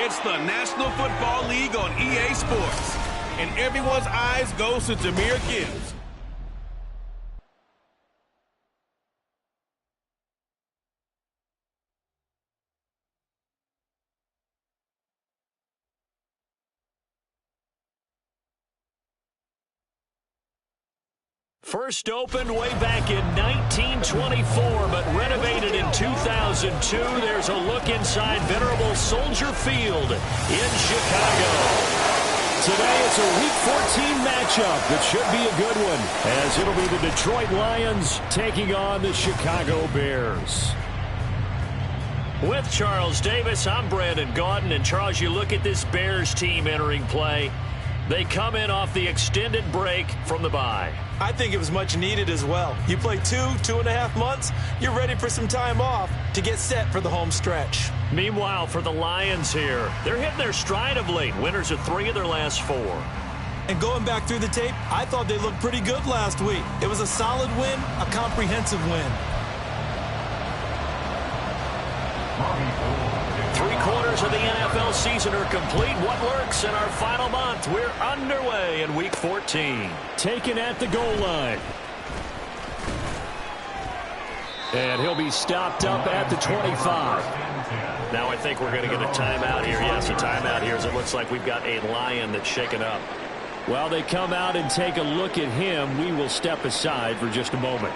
It's the National Football League on EA Sports. And everyone's eyes goes to Jahmyr Gibbs. First opened way back in 1924, but renovated in 2002. There's a look inside venerable Soldier Field in Chicago. Today it's a Week 14 matchup that should be a good one, as it'll be the Detroit Lions taking on the Chicago Bears. With Charles Davis, I'm Brandon Gaudin. And Charles, you look at this Bears team entering play. They come in off the extended break from the bye. I think it was much needed as well. You play 2.5 months, you're ready for some time off to get set for the home stretch. Meanwhile, for the Lions here, they're hitting their stride of late. Winners of 3 of their last 4. And going back through the tape, I thought they looked pretty good last week. It was a solid win, a comprehensive win. 3/4 of the NFL season are complete. What works in our final month? We're underway in Week 14. Taken at the goal line. And he'll be stopped up at the 25. Now I think we're going to get a timeout here. Yes, a timeout here as it looks like we've got a Lion that's shaken up. While they come out and take a look at him, we will step aside for just a moment.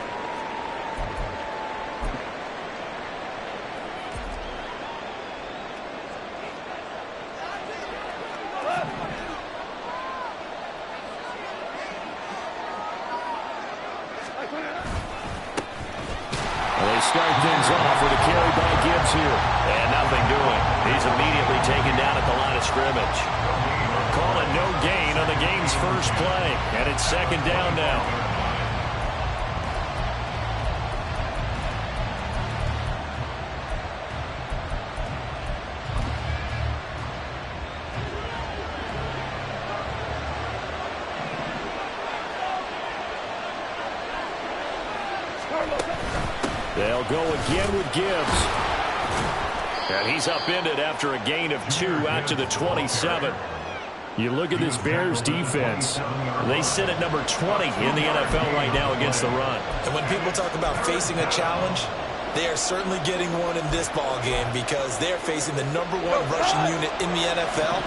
Start things off with a carry by Gibbs here. And nothing doing. He's immediately taken down at the line of scrimmage. Call it no gain on the game's first play. And it's second down now. They'll go again with Gibbs. And he's upended after a gain of 2 out to the 27. You look at this Bears defense. They sit at number 20 in the NFL right now against the run. And when people talk about facing a challenge, they are certainly getting one in this ball game because they're facing the #1 rushing unit in the NFL,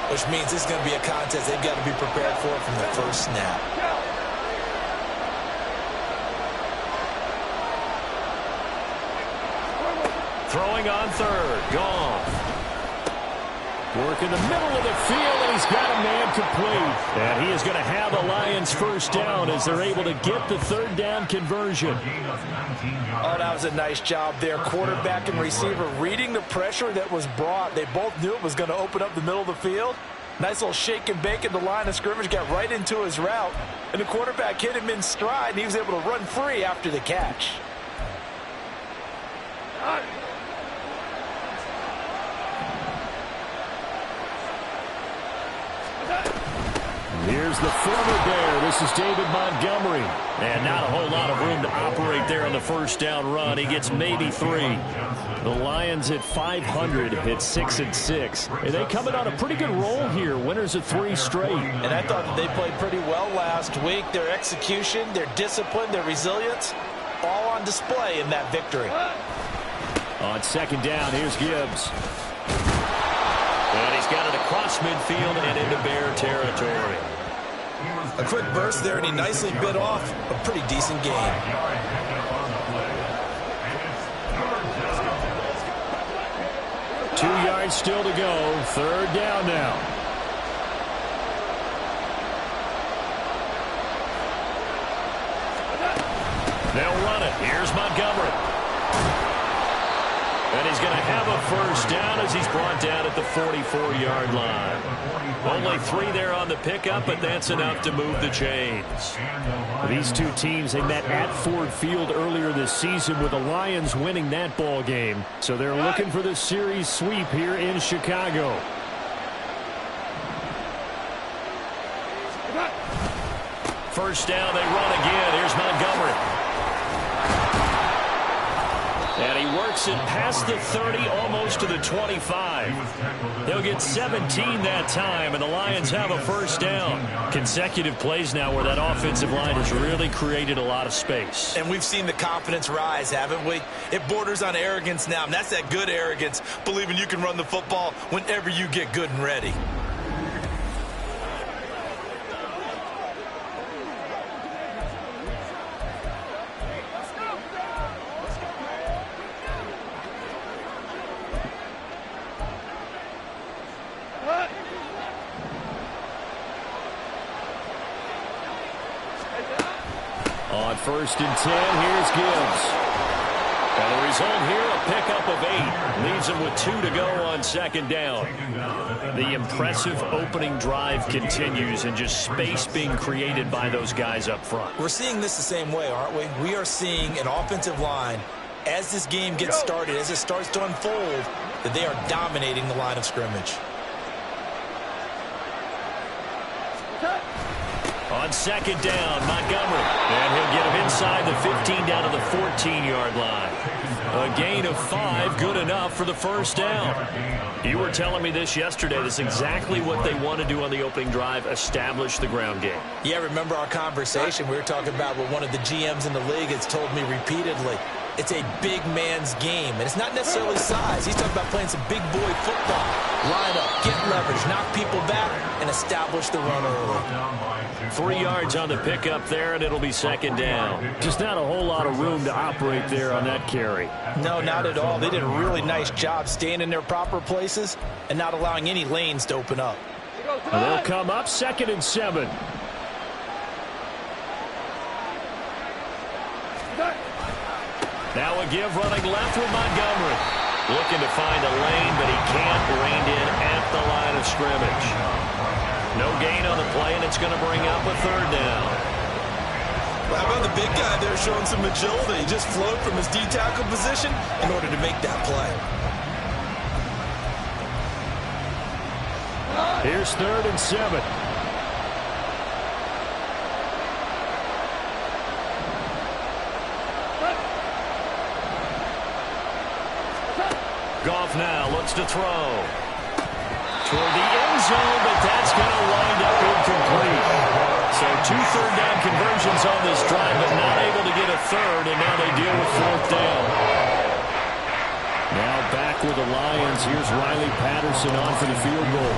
which means it's going to be a contest they've got to be prepared for from the first snap. Throwing on third. Gone. Work in the middle of the field, and he's got a man complete. And he is going to have the Lions first down as they're able to get the third down conversion. Oh, that was a nice job there. Quarterback and receiver reading the pressure that was brought. They both knew it was going to open up the middle of the field. Nice little shake and bake at the line of scrimmage. Got right into his route. And the quarterback hit him in stride, and he was able to run free after the catch. Here's the former Bear. This is David Montgomery. And not a whole lot of room to operate there on the first down run. He gets maybe 3. The Lions at 500 at 6-6. And they coming on a pretty good roll here. Winners of 3 straight. And I thought that they played pretty well last week. Their execution, their discipline, their resilience, all on display in that victory. On second down, here's Gibbs. And he's got it across midfield and into Bear territory. A quick burst there, and he nicely bit off a pretty decent gain. 2 yards still to go. Third down now. They'll run it. Here's Montgomery. And he's going to have a first down as he's brought down at the 44-yard line. Only 3 there on the pickup, but that's enough to move the chains. These two teams, they met at Ford Field earlier this season with the Lions winning that ball game. So they're looking for the series sweep here in Chicago. First down, they run again. Here's Montgomery. And he works it past the 30, almost to the 25. He'll get 17 that time, and the Lions have a first down. Consecutive plays now where that offensive line has really created a lot of space. And we've seen the confidence rise, haven't we? It borders on arrogance now, and that's that good arrogance, believing you can run the football whenever you get good and ready. On 1st and 10, here's Gibbs. And the result here, a pickup of 8. Leaves him with 2 to go on 2nd down. The impressive opening drive continues, and just space being created by those guys up front. We're seeing this the same way, aren't we? We are seeing an offensive line, as this game gets started, as it starts to unfold, that they are dominating the line of scrimmage. On 2nd down, Montgomery. And he'll get him inside the 15 down to the 14-yard line. A gain of 5, good enough for the first down. You were telling me this yesterday. This is exactly what they want to do on the opening drive, establish the ground game. Yeah, remember our conversation? We were talking about what one of the GMs in the league has told me repeatedly. It's a big man's game, and it's not necessarily size. He's talking about playing some big boy football. Line up, get leverage, knock people back, and establish the run early. 3 yards on the pickup there, and it'll be 2nd down. Just not a whole lot of room to operate there on that carry. No, not at all. They did a really nice job staying in their proper places and not allowing any lanes to open up. And they'll come up 2nd and 7. Now a give running left with Montgomery. Looking to find a lane, but he can't. Reined in at the line of scrimmage. No gain on the play, and it's going to bring up a 3rd down. Well, how about the big guy there showing some agility? He just flowed from his D-tackle position in order to make that play. Here's 3rd and 7. Goff now looks to throw. Toward the end zone, but that's going to wind up incomplete. So 2 third-down conversions on this drive, but not able to get a 3rd, and now they deal with 4th down. Now back with the Lions. Here's Riley Patterson on for the field goal.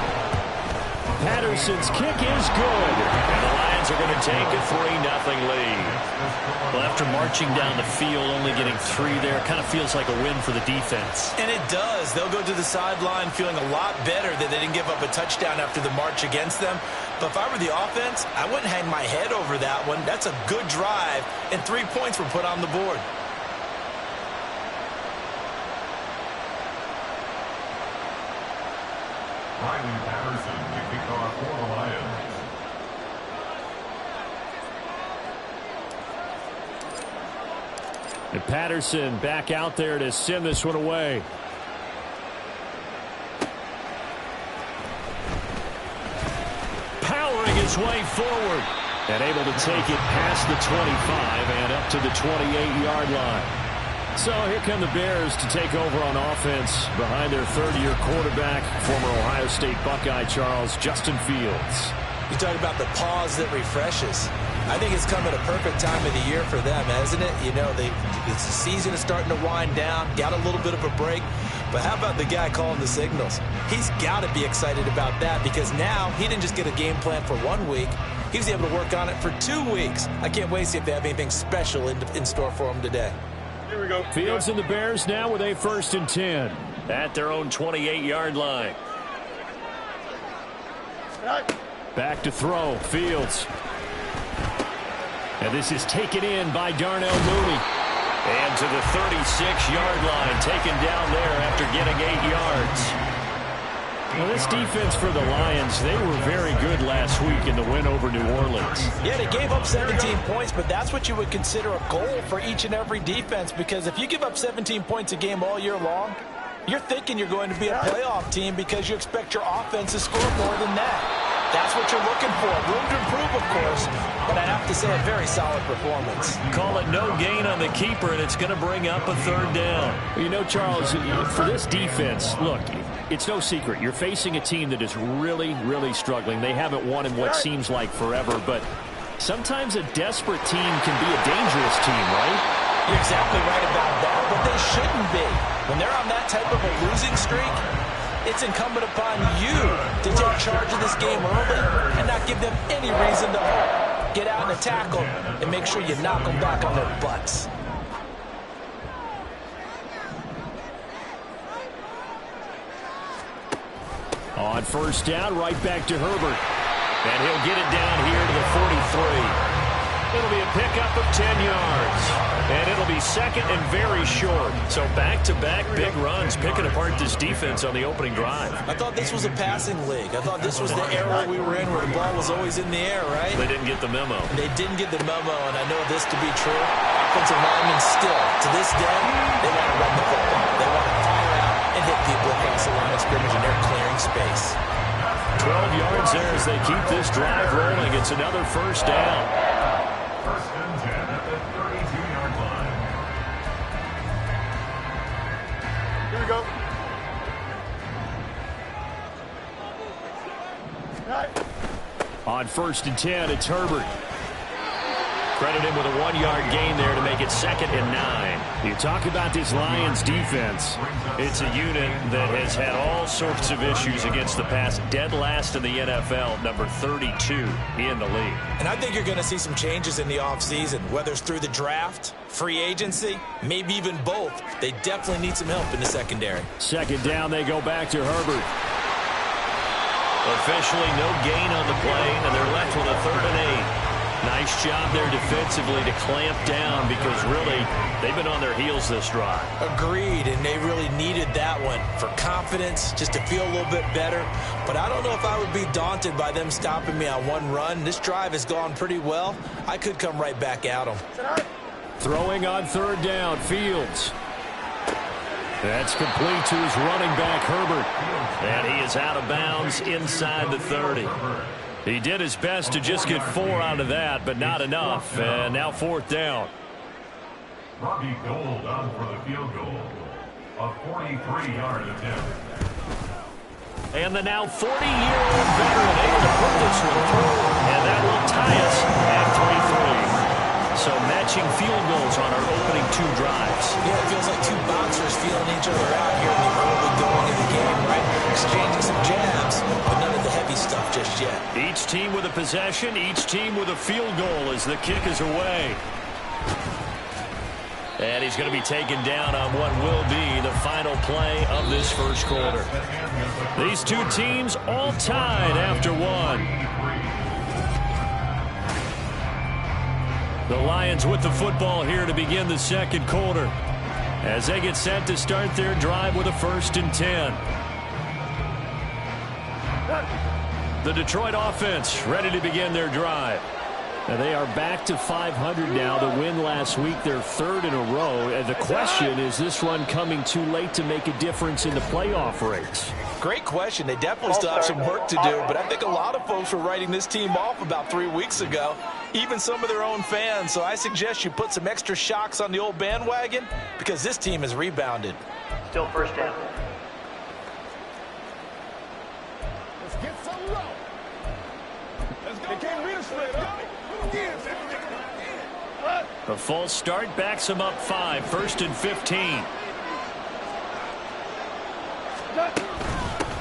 Patterson's kick is good, and the Lions are going to take a 3-0 lead. Well, after marching down the field, only getting 3 there, kind of feels like a win for the defense. And it does. They'll go to the sideline feeling a lot better that they didn't give up a touchdown after the march against them. But if I were the offense, I wouldn't hang my head over that one. That's a good drive, and 3 points were put on the board. Riley Patterson, the kickoff for the Lions. And Patterson back out there to send this one away. Powering his way forward. And able to take it past the 25 and up to the 28-yard line. So here come the Bears to take over on offense behind their 3rd-year quarterback, former Ohio State Buckeye Charles Justin Fields. You talk about the pause that refreshes. I think it's come at a perfect time of the year for them, hasn't it? You know, the season is starting to wind down, got a little bit of a break. But how about the guy calling the signals? He's got to be excited about that because now he didn't just get a game plan for 1 week. He was able to work on it for 2 weeks. I can't wait to see if they have anything special in store for him today. Here we go. Fields and the Bears now with a 1st and 10 at their own 28-yard line. Back to throw, Fields. And this is taken in by Darnell Mooney. And to the 36-yard line, taken down there after getting 8 yards. Well, this defense for the Lions, they were very good last week in the win over New Orleans. Yeah, they gave up 17 points, but that's what you would consider a goal for each and every defense because if you give up 17 points a game all year long, you're thinking you're going to be a playoff team because you expect your offense to score more than that. That's what you're looking for. Room to improve, of course, but I'd have to say a very solid performance. Call it no gain on the keeper, and it's going to bring up a third down. Well, you know, Charles, for this defense, look, it's no secret. You're facing a team that is really, really struggling. They haven't won in what seems like forever, but sometimes a desperate team can be a dangerous team, right? You're exactly right about that, but they shouldn't be. When they're on that type of a losing streak, it's incumbent upon you to take charge of this game early and not give them any reason to hope. Get out and attack them and make sure you knock them back on their butts. On first down, right back to Herbert. And he'll get it down here to the 43. It'll be a pickup of 10 yards. And it'll be second and very short. So back-to-back big runs, picking apart this defense on the opening drive. I thought this was a passing league. I thought this was the era we were in where the ball was always in the air, right? They didn't get the memo. They didn't get the memo, and I know this to be true. Offensive linemen still, to this day, they want to run the football. They want to fire out and hit people across the line of scrimmage, and they're clearing space. 12 yards there as they keep this drive rolling. It's another first down. First and 10 at the 32-yard line. Here we go. On first and 10, it's Herbert. Credit him with a 1-yard gain there to make it second and 9. You talk about this Lions defense. It's a unit that has had all sorts of issues against the pass. Dead last in the NFL, number 32 in the league. And I think you're going to see some changes in the offseason, whether it's through the draft, free agency, maybe even both. They definitely need some help in the secondary. Second down, they go back to Herbert. Officially no gain on the play, and they're left with a 3rd and 8. Nice job there defensively to clamp down because really they've been on their heels this drive. Agreed, and they really needed that one for confidence, just to feel a little bit better. But I don't know if I would be daunted by them stopping me on one run. This drive has gone pretty well. I could come right back at them. Throwing on 3rd down, Fields. That's complete to his running back, Herbert. And he is out of bounds inside the 30. He did his best to just get 4 out of that, but not enough. And now 4th down. Robbie Gould on for the field goal. A 43-yard attempt. And the now 40-year-old veteran able to put this one through. And that will tie us at 3-3. So matching field goals on our opening 2 drives. Yeah, it feels like 2 boxers feeling each other out here in the early going of the game, right? Exchanging some jabs, but none of the heavy stuff just yet. Each team with a possession, each team with a field goal as the kick is away. And he's going to be taken down on what will be the final play of this first quarter. These 2 teams all tied after 1. The Lions with the football here to begin the second quarter as they get set to start their drive with a 1st and 10. The Detroit offense ready to begin their drive. And they are back to 500 now. The win last week, their 3rd in a row. And the question is this run coming too late to make a difference in the playoff race? Great question. They definitely still have some work to do, but I think a lot of folks were writing this team off about 3 weeks ago, even some of their own fans. So I suggest you put some extra shocks on the old bandwagon because this team has rebounded. Still first down. Let's get some low. Let's go. They can't beat us straight up. A false start backs him up 5. 1st and 15.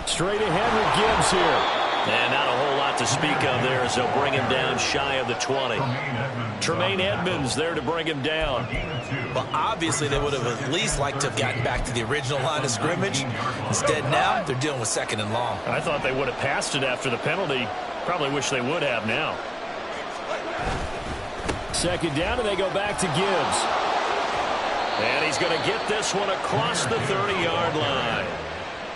Straight ahead with Gibbs here. And not a whole lot to speak of there as they'll bring him down shy of the 20. Tremaine Edmonds there to bring him down. Well, obviously they would have at least liked to have gotten back to the original line of scrimmage. Instead now they're dealing with 2nd and long. I thought they would have passed it after the penalty. Probably wish they would have now. 2nd down, and they go back to Gibbs. And he's going to get this one across the 30-yard line.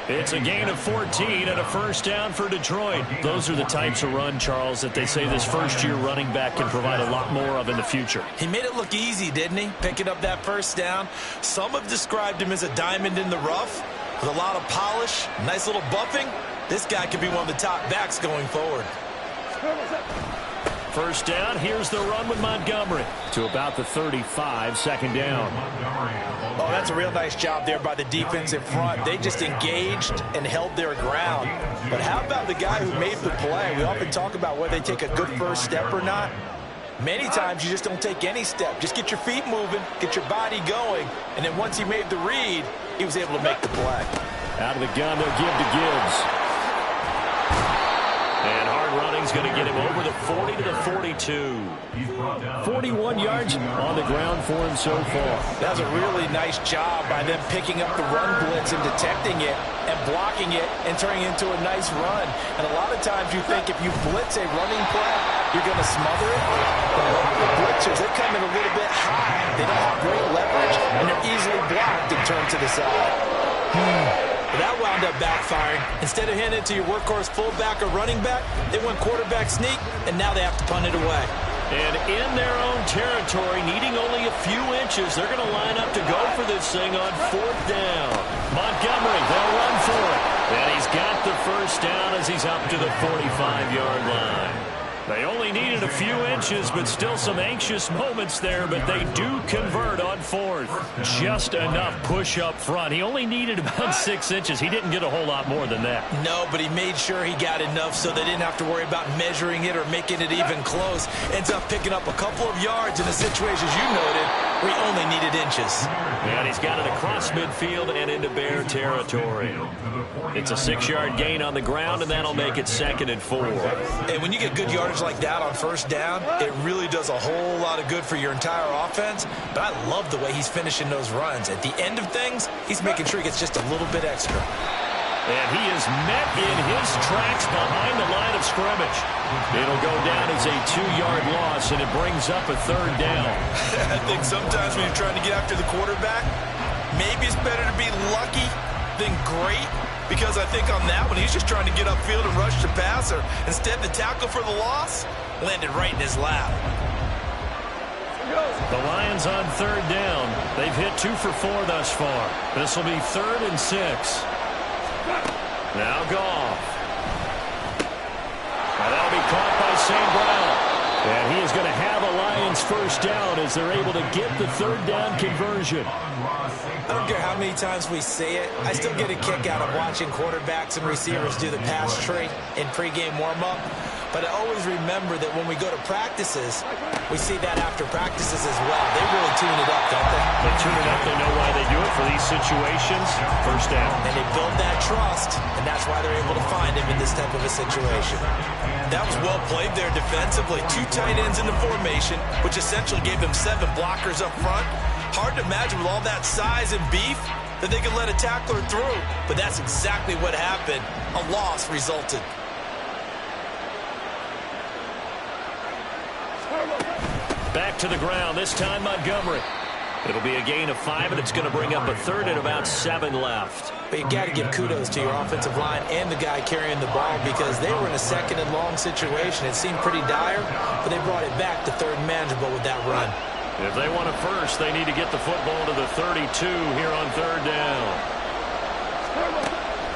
It's a gain of 14 and a 1st down for Detroit. Those are the types of run, Charles, that they say this first-year running back can provide a lot more of in the future. He made it look easy, didn't he? Picking up that 1st down. Some have described him as a diamond in the rough. With a lot of polish, nice little bumping, this guy could be one of the top backs going forward. First down, here's the run with Montgomery. To about the 35, second down. Oh, that's a real nice job there by the defense in front. They just engaged and held their ground. But how about the guy who made the play? We often talk about whether they take a good first step or not. Many times you just don't take any step. Just get your feet moving, get your body going, and then once he made the read, he was able to make the play. Out of the gun, they'll give to Gibbs. And hard running's going to get him over the 40 to the 42. 41 yards on the ground for him so far. That was a really nice job by them picking up the run blitz and detecting it and blocking it and turning it into a nice run. And a lot of times you think if you blitz a running play, you're going to smother it. But a lot of the blitzers, they come in a little bit high. They don't have great leverage, and they're easily blocked and turned to the side. That wound up backfiring. Instead of handing it to your workhorse fullback or running back, they went quarterback sneak, and now they have to punt it away. And in their own territory, needing only a few inches, they're going to line up to go for this thing on fourth down. Montgomery, they'll run for it. And he's got the first down as he's up to the 45-yard line. They only needed a few inches, but still some anxious moments there, but they do convert on fourth. Just enough push up front. He only needed about 6 inches. He didn't get a whole lot more than that. No, but he made sure he got enough so they didn't have to worry about measuring it or making it even close. Ends up picking up a couple of yards in a situation, as you noted, where he only needed inches. And he's got it across midfield and into Bear territory. It's a 6-yard gain on the ground, and that'll make it 2nd and 4. And when you get good yardage like that on first down, it really does a whole lot of good for your entire offense. But I love the way he's finishing those runs. At the end of things, he's making sure he gets just a little bit extra. And he is met in his tracks behind the line of scrimmage. It'll go down as a 2-yard loss, and it brings up a 3rd down. I think sometimes when you're trying to get after the quarterback, maybe it's better to be lucky than great. Because I think on that one, he's just trying to get upfield and rush the passer. Instead, the tackle for the loss landed right in his lap. The Lions on 3rd down. They've hit 2 for 4 thus far. This will be 3rd and 6. Now Goff. And that'll be caught by St. Brown. And he is going to have a Lions first down as they're able to get the 3rd down conversion. I don't care how many times we say it, I still get a kick out of watching quarterbacks and receivers do the pass tree in pregame warm-up. But I always remember that when we go to practices, we see that after practices as well. They really tune it up, don't they? They tune it up. They know why they do it for these situations. First down. And they build that trust, and that's why they're able to find him in this type of a situation. That was well played there defensively. 2 tight ends in the formation, which essentially gave them 7 blockers up front. Hard to imagine with all that size and beef that they could let a tackler through. But that's exactly what happened. A loss resulted. Back to the ground, this time Montgomery. It'll be a gain of 5, and it's going to bring up a 3rd and about 7 left. But you got to give kudos to your offensive line and the guy carrying the ball because they were in a 2nd and long situation. It seemed pretty dire, but they brought it back to 3rd and manageable with that run. If they want a first, they need to get the football to the 32 here on 3rd down.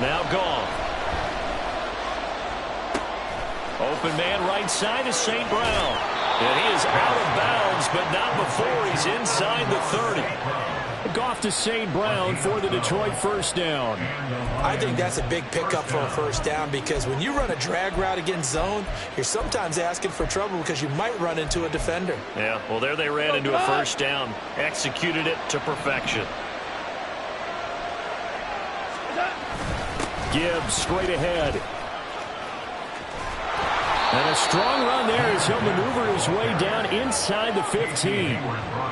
Now Goff. Open man right side is St. Brown. And he is out of bounds, but not before he's inside the 30. Goff to St. Brown for the Detroit first down. I think that's a big pickup for a first down because when you run a drag route against zone, you're sometimes asking for trouble because you might run into a defender. Yeah, well, there they ran into a first down. Executed it to perfection. Gibbs straight ahead. And a strong run there as he'll maneuver his way down inside the 15.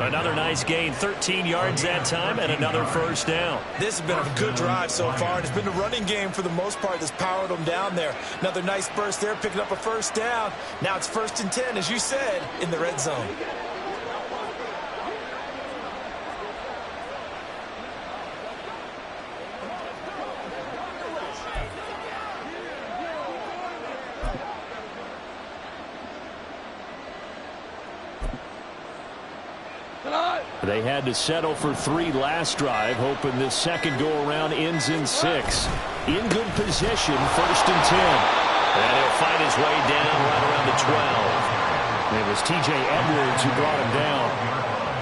Another nice gain, 13 yards that time, and another first down. This has been a good drive so far, and it's been the running game for the most part that's powered them down there. Another nice burst there, picking up a first down. Now it's 1st and 10, as you said, in the red zone. They had to settle for 3 last drive, hoping this second go-around ends in 6. In good position, 1st and 10. And he'll fight his way down right around the 12. It was T.J. Edwards who brought him down.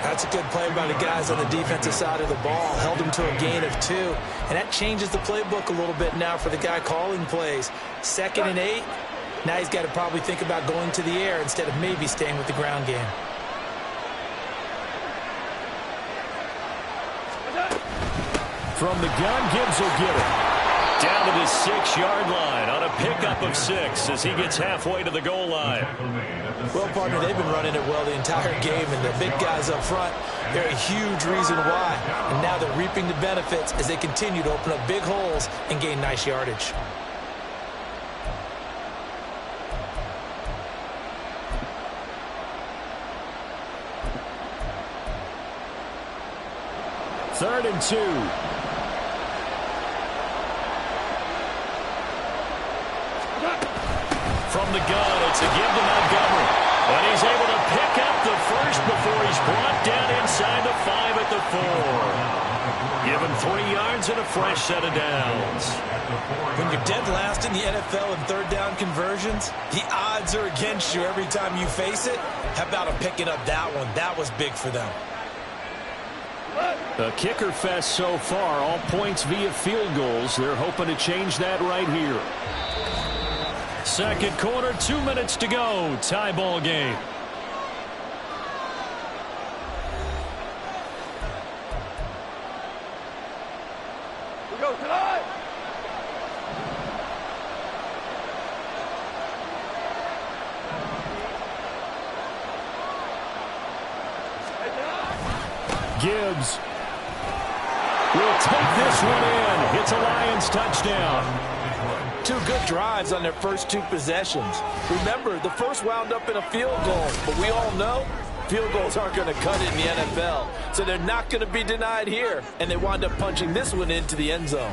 That's a good play by the guys on the defensive side of the ball. Held him to a gain of 2. And that changes the playbook a little bit now for the guy calling plays. 2nd and 8. Now he's got to probably think about going to the air instead of maybe staying with the ground game. From the gun, Gibbs will get it. Down to the 6-yard line on a pickup of 6 as he gets halfway to the goal line. Well, partner, they've been running it well the entire game, and the big guys up front, they're a huge reason why. And now they're reaping the benefits as they continue to open up big holes and gain nice yardage. Third and 2. From the gun, it's a give to Montgomery. And he's able to pick up the first before he's brought down inside the 5 at the 4. Give him 3 yards and a fresh set of downs. When you're dead last in the NFL in third down conversions, the odds are against you every time you face it. How about him picking up that one? That was big for them. A kicker fest so far, all points via field goals. They're hoping to change that right here. Second quarter, 2 minutes to go. Tie ball game. We go tonight. Gibbs will take this one in. It's a Lions touchdown. 2 good drives on their first 2 possessions. Remember, the first wound up in a field goal, but we all know field goals aren't going to cut it in the NFL, so they're not going to be denied here, and they wound up punching this one into the end zone.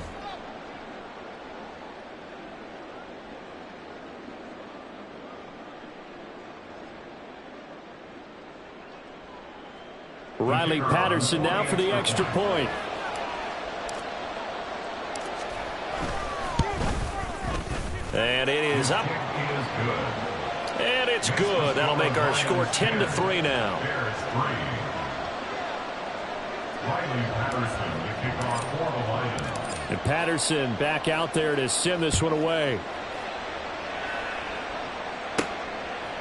Riley Patterson now for the extra point. And it is up. And it's good. That'll make our score 10-3 now. And Patterson back out there to send this one away.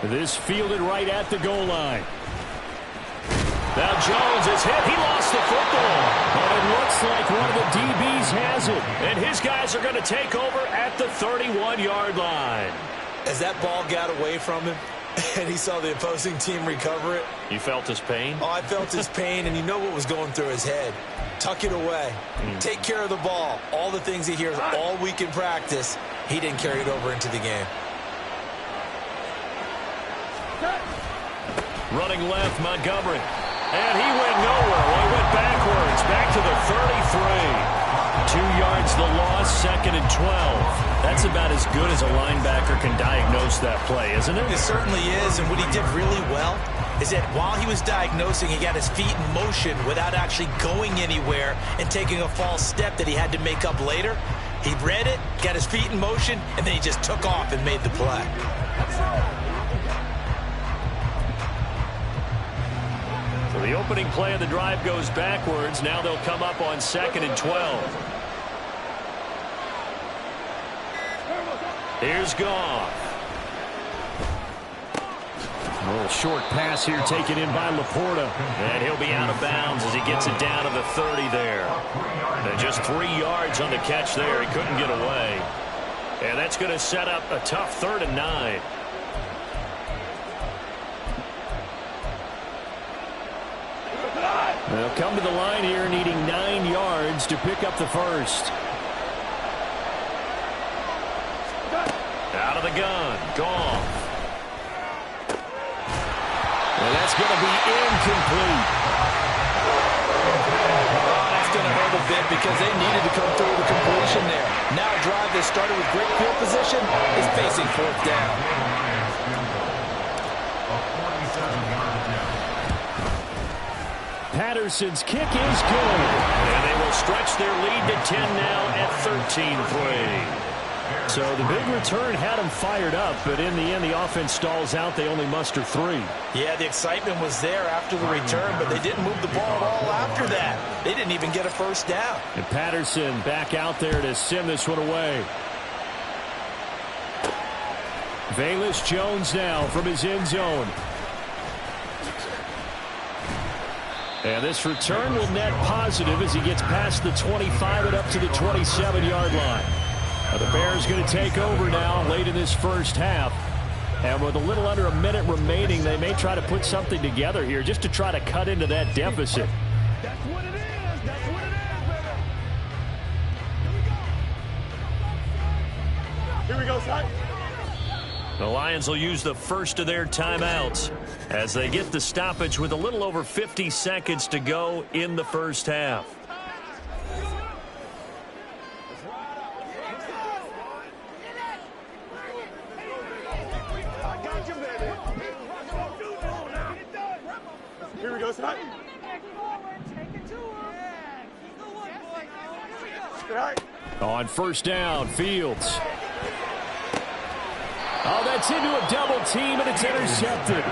This fielded right at the goal line. Now Jones is hit. He lost the football. And it looks like one of the DBs has it. And his guys are going to take over at the 31-yard line. As that ball got away from him and he saw the opposing team recover it. You felt his pain? Oh, I felt his pain, and you know what was going through his head. Tuck it away. Take care of the ball. All the things he hears all week in practice, he didn't carry it over into the game. Running left, Montgomery. And he went nowhere. Well, he went backwards, back to the 33. 2 yards the loss, 2nd and 12. That's about as good as a linebacker can diagnose that play, isn't it? It certainly is, and what he did really well is that while he was diagnosing, he got his feet in motion without actually going anywhere and taking a false step that he had to make up later. He read it, got his feet in motion, and then he just took off and made the play. So the opening play of the drive goes backwards. Now they'll come up on 2nd and 12. Here's Goff. A little short pass here taken in by Laporta. And he'll be out of bounds as he gets it down to the 30 there. And just 3 yards on the catch there. He couldn't get away. And that's going to set up a tough 3rd and 9. They'll come to the line here needing 9 yards to pick up the first. Out of the gun. Goff. And that's going to be incomplete. Oh, that's going to hurt a bit because they needed to come through the completion there. Now a drive that started with great field position is facing 4th down. Patterson's kick is good. And they will stretch their lead to 10 now at 13-3. So the big return had them fired up, but in the end, the offense stalls out. They only muster 3. Yeah, the excitement was there after the return, but they didn't move the ball at all after that. They didn't even get a first down. And Patterson back out there to send this one away. Velus Jones now from his end zone. And this return will net positive as he gets past the 25 and up to the 27-yard line. Now the Bears going to take over now late in this first half. And with a little under a minute remaining, they may try to put something together here just to try to cut into that deficit. That's what it is. That's what it is, baby. Here we go, son. The Lions will use the first of their timeouts as they get the stoppage with a little over 50 seconds to go in the first half. Here we go, son. On first down, Fields. Oh, that's into a double team, and it's intercepted.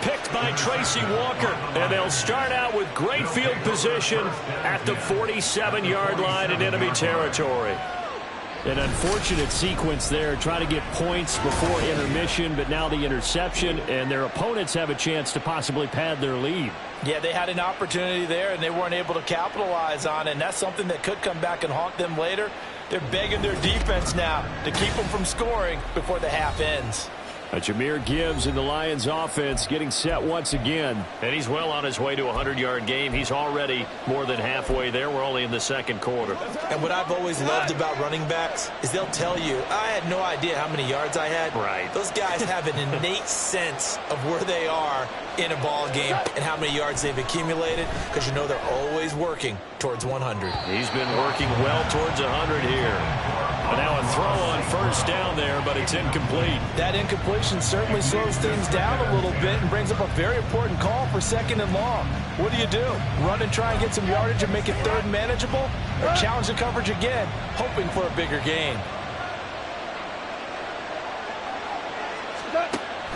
Picked by Tracy Walker, and they'll start out with great field position at the 47-yard line in enemy territory. An unfortunate sequence there, trying to get points before intermission, but now the interception, and their opponents have a chance to possibly pad their lead. Yeah, they had an opportunity there, and they weren't able to capitalize on it, and that's something that could come back and haunt them later. They're begging their defense now to keep them from scoring before the half ends. Jahmyr Gibbs in the Lions offense getting set once again. And he's well on his way to a 100-yard game. He's already more than halfway there. We're only in the second quarter. And what I've always loved about running backs is they'll tell you, I had no idea how many yards I had. Right. Those guys have an innate sense of where they are in a ball game and how many yards they've accumulated, because you know they're always working towards 100. He's been working well towards 100 here. And now a throw on first down there, but it's incomplete. That incompletion certainly slows things down a little bit and brings up a very important call for second and long. What do? Run and try and get some yardage and make it third and manageable? Or challenge the coverage again, hoping for a bigger gain?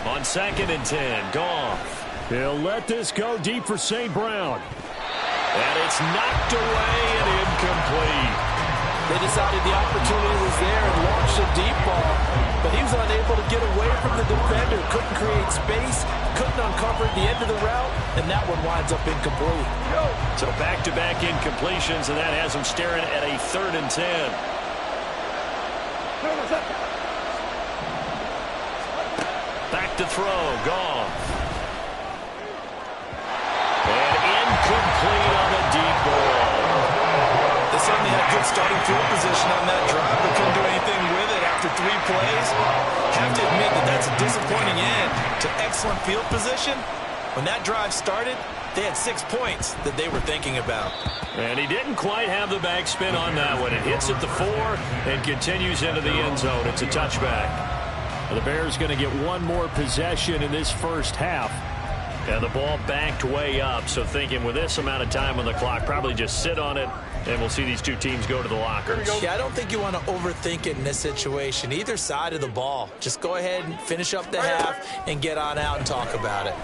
On second and 10, Goff. He'll let this go deep for St. Brown. And it's knocked away and incomplete. They decided the opportunity was there and launched a deep ball, but he was unable to get away from the defender, couldn't create space, couldn't uncover the end of the route, and that one winds up incomplete. So back-to-back incompletions, and that has him staring at a third and 10. Back to throw, Goff. And incomplete on the deep ball. They certainly had good starting field position on that drive, but couldn't do anything with it after 3 plays. Have to admit that that's a disappointing end to excellent field position. When that drive started, they had 6 points that they were thinking about. And he didn't quite have the backspin on that one. It hits at the 4 and continues into the end zone. It's a touchback. The Bears going to get one more possession in this first half. And the ball backed way up, so thinking with this amount of time on the clock, probably just sit on it, and we'll see these two teams go to the lockers. Yeah, I don't think you want to overthink it in this situation. Either side of the ball. Just go ahead and finish up the half and get on out and talk about it.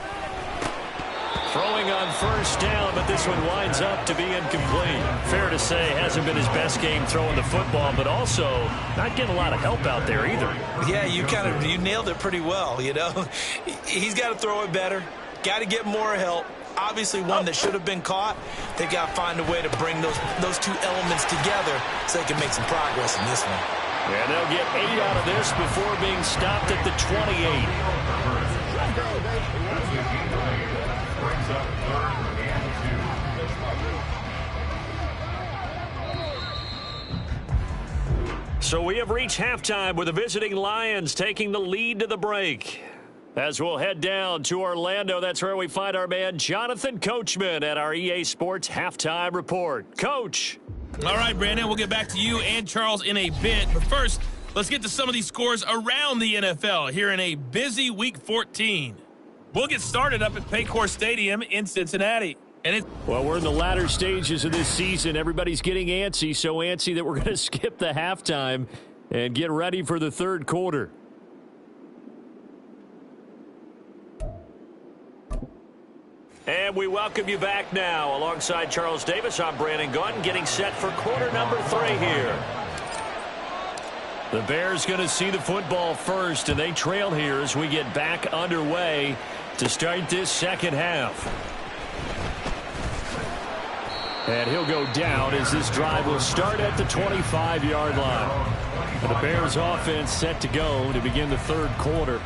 Throwing on first down, but this one winds up to be incomplete. Fair to say, hasn't been his best game throwing the football, but also not getting a lot of help out there either. Yeah, you nailed it pretty well, you know. He's got to throw it better. Got to get more help. Obviously one that should have been caught. They've got to find a way to bring those two elements together so they can make some progress in this one. And they'll get 8 out of this before being stopped at the 28. So we have reached halftime with the visiting Lions taking the lead to the break. As we'll head down to Orlando, that's where we find our man Jonathan Coachman at our EA Sports Halftime Report. Coach. All right, Brandon, we'll get back to you and Charles in a bit. But first, let's get to some of these scores around the NFL here in a busy Week 14. We'll get started up at Paycor Stadium in Cincinnati. Well, we're in the latter stages of this season. Everybody's getting antsy, so antsy that we're going to skip the halftime and get ready for the third quarter. And we welcome you back now. Alongside Charles Davis, I'm Brandon Gaudin, getting set for quarter number 3 here. The Bears going to see the football first, and they trail here as we get back underway to start this second half. And he'll go down as this drive will start at the 25-yard line. And the Bears offense set to go to begin the third quarter.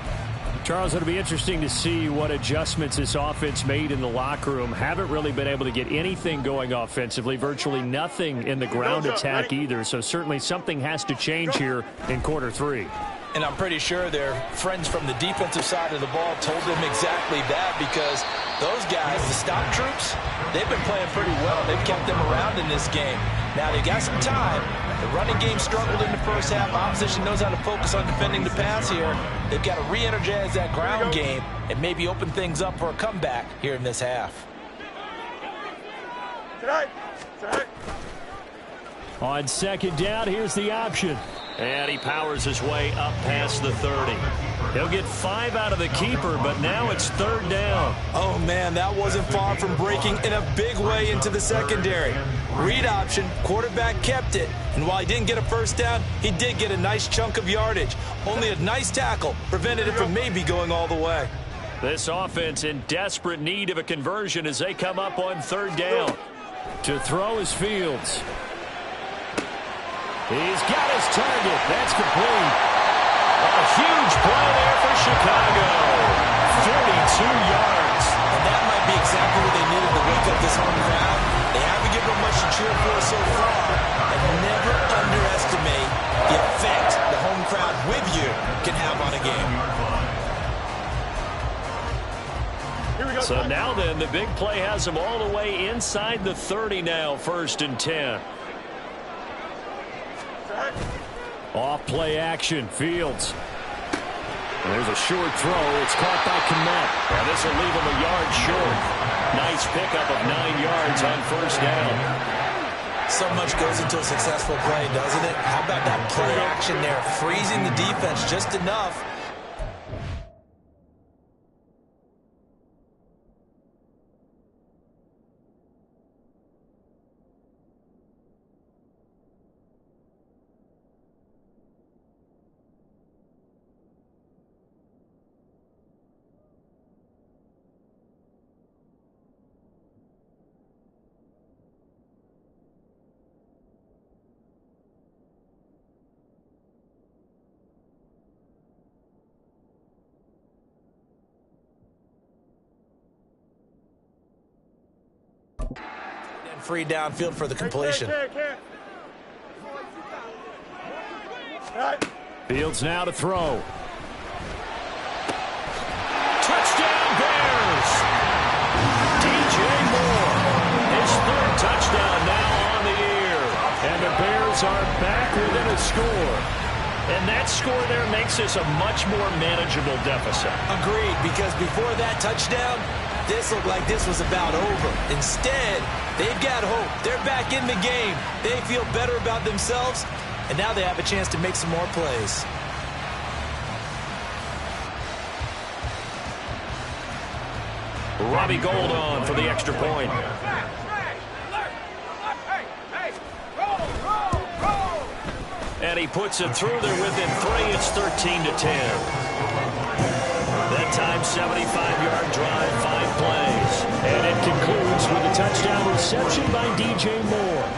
Charles, it'll be interesting to see what adjustments this offense made in the locker room. Haven't really been able to get anything going offensively, virtually nothing in the ground attack either. So certainly something has to change here in quarter 3. And I'm pretty sure their friends from the defensive side of the ball told them exactly that, because those guys, the stop troops, they've been playing pretty well. They've kept them around in this game. Now they got some time. The running game struggled in the first half. Opposition knows how to focus on defending the pass here. They've got to re-energize that ground game and maybe open things up for a comeback here in this half. On second down, here's the option. And he powers his way up past the 30. He'll get 5 out of the keeper, but now it's third down. Oh, man, that wasn't far from breaking in a big way into the secondary. Read option, quarterback kept it, and while he didn't get a first down, he did get a nice chunk of yardage. Only a nice tackle prevented it from maybe going all the way. This offense in desperate need of a conversion as they come up on third down. To throw is Fields. He's got his target. That's complete. A huge play there for Chicago. 42 yards. And that might be exactly what they needed to wake up this home crowd. They haven't given them much to cheer for so far. And never underestimate the effect the home crowd with you can have on a game. So now then, the big play has them all the way inside the 30 now, 1st and 10. Off play action, Fields. And there's a short throw. It's caught by Kmet. And this will leave him a yard short. Nice pickup of 9 yards on first down. So much goes into a successful play, doesn't it? How about that play action there, freezing the defense just enough. Free downfield for the completion. Fields now to throw. Touchdown Bears! DJ Moore. His 3rd touchdown now on the year. And the Bears are back within a score. And that score there makes this a much more manageable deficit. Agreed, because before that touchdown, this looked like this was about over. Instead, they've got hope. They're back in the game. They feel better about themselves, and now they have a chance to make some more plays. Robbie Gould on for the extra point. And he puts it through there within 3. It's 13-10. That time, 75-yard drive, 5 plays. And it concludes with a touchdown reception by DJ Moore.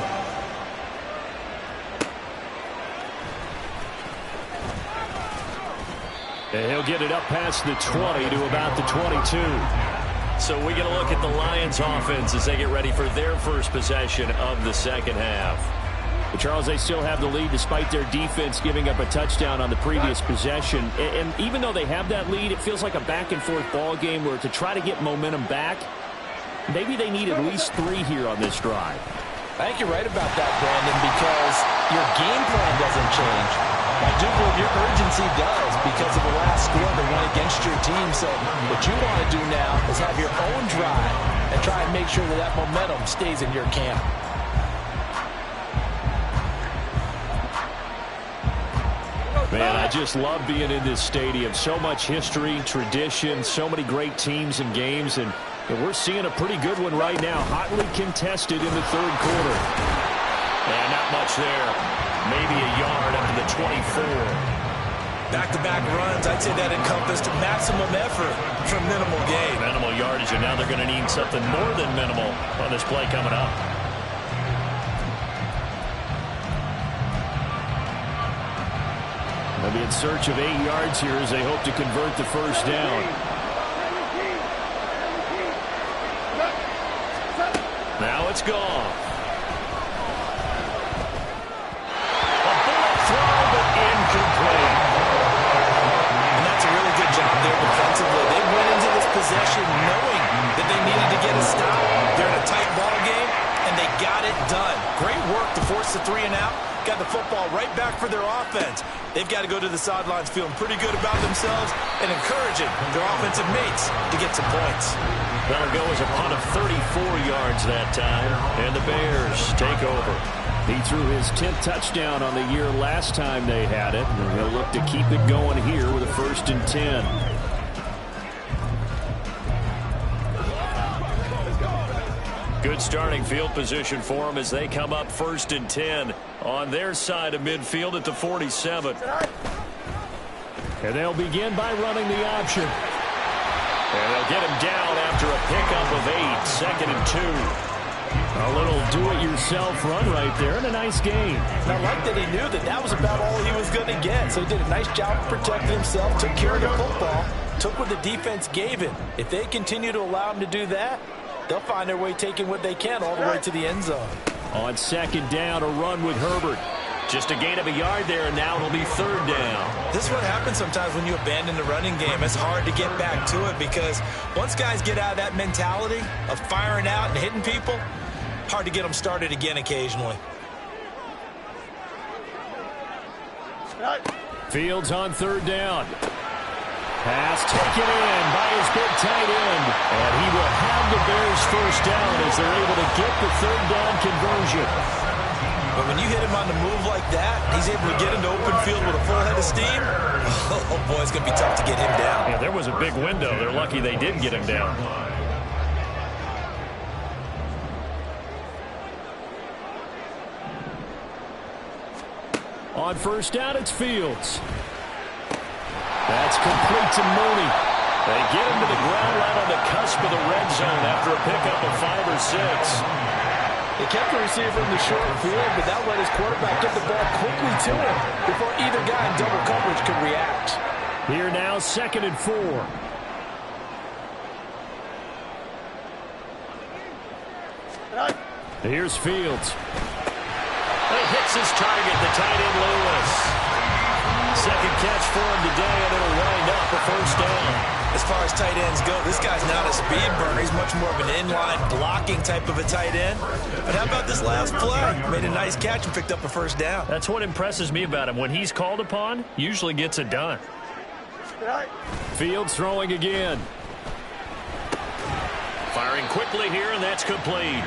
And he'll get it up past the 20 to about the 22. So we get a look at the Lions offense as they get ready for their first possession of the second half. But Charles, they still have the lead despite their defense giving up a touchdown on the previous possession. And even though they have that lead, it feels like a back-and-forth ball game where to try to get momentum back, maybe they need at least 3 here on this drive. I think you're right about that, Brandon, because your game plan doesn't change. I do believe your urgency defense he does because of the last score that went against your team. So what you want to do now is have your own drive and try and make sure that that momentum stays in your camp. Man, I just love being in this stadium. So much history, tradition, so many great teams and games, and we're seeing a pretty good one right now. Hotly contested in the third quarter. And not much there. Maybe a yard up to the 24. Back-to-back runs, I'd say that encompassed maximum effort for minimal gain. Minimal yardage, and now they're going to need something more than minimal on this play coming up. They'll be in search of 8 yards here as they hope to convert the first down. Now it's gone. A bullet throw, but incomplete. And that's a really good job there defensively. They went into this possession knowing that they needed to get a stop. They're in a tight ball game, and they got it done. Great work to force the 3 and out. Got the football right back for their offense. They've got to go to the sidelines feeling pretty good about themselves and encouraging their offensive mates to get some points. That'll go as a punt of 34 yards that time, and the Bears take over. He threw his 10th touchdown on the year last time they had it, and he'll look to keep it going here with a 1st and 10. Good starting field position for them as they come up 1st and 10 on their side of midfield at the 47. And they'll begin by running the option. And they'll get him down after a pickup of 8, 2nd and 2. A little do-it-yourself run right there and a nice gain. I like that he knew that was about all he was going to get. So he did a nice job of protecting himself, took care of the football, took what the defense gave him. If they continue to allow him to do that, they'll find their way taking what they can all the way to the end zone. On 2nd down, a run with Herbert. Just a gain of a yard there, and now it'll be 3rd down. This is what happens sometimes when you abandon the running game. It's hard to get back to it because once guys get out of that mentality of firing out and hitting people, hard to get them started again occasionally. Fields on 3rd down. Pass taken in by his big tight end. And he will have the Bears 1st down as they're able to get the 3rd down conversion. But when you hit him on the move like that, he's able to get into open field with a full head of steam. Oh, boy, it's going to be tough to get him down. Yeah, there was a big window. They're lucky they did get him down. On 1st down, it's Fields. That's complete to Mooney. They get him to the ground right on the cusp of the red zone after a pickup of 5 or 6. They kept the receiver in the short field, but that let his quarterback get the ball quickly to him before either guy in double coverage could react. Here now, 2nd and 4. Here's Fields. He hits his target, the tight end Lewis. 2nd catch for him today, and it'll wind up a 1st down. As far as tight ends go, this guy's not a speed burner. He's much more of an inline blocking type of a tight end. But how about this last play? Made a nice catch and picked up a 1st down. That's what impresses me about him. When he's called upon, usually gets it done. Fields throwing again. Firing quickly here, and that's complete.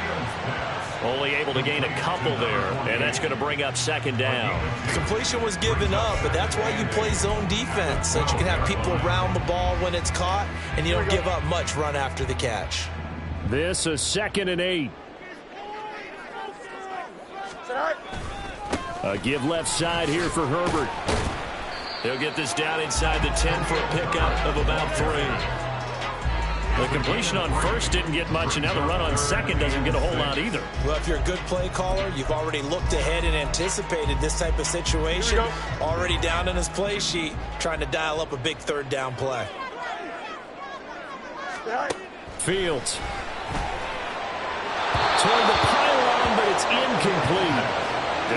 Only able to gain a couple there, and that's going to bring up 2nd down. Completion was given up, but that's why you play zone defense, so that you can have people around the ball when it's caught, and you don't give up much run after the catch. This is 2nd and 8. A give left side here for Herbert. He'll get this down inside the 10 for a pickup of about 3. The completion on 1st didn't get much, and now the run on 2nd doesn't get a whole lot either. Well, if you're a good play caller, you've already looked ahead and anticipated this type of situation. Already down in his play sheet, trying to dial up a big 3rd down play. Fields. Toward the pylon, but it's incomplete.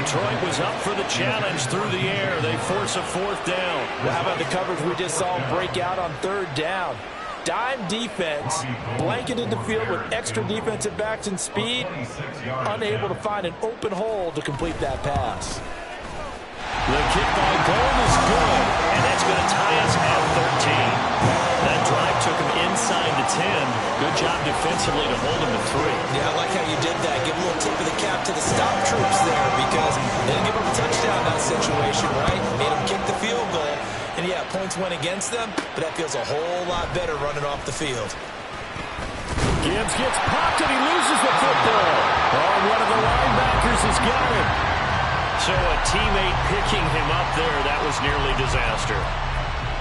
Detroit was up for the challenge through the air. They force a 4th down. Well, how about the coverage we just saw break out on 3rd down? Dime defense, blanketed the field with extra defensive backs and speed, unable to find an open hole to complete that pass. The kick by Gold is good, and job defensively to hold him to 3. Yeah, I like how you did that. Give a little tip of the cap to the stop troops there because they didn't give up a touchdown in that situation, right? Made them kick the field goal. And, yeah, points went against them, but that feels a whole lot better running off the field. Gibbs gets popped and he loses the football. Oh, one of the linebackers has got it. So a teammate picking him up there, that was nearly disaster.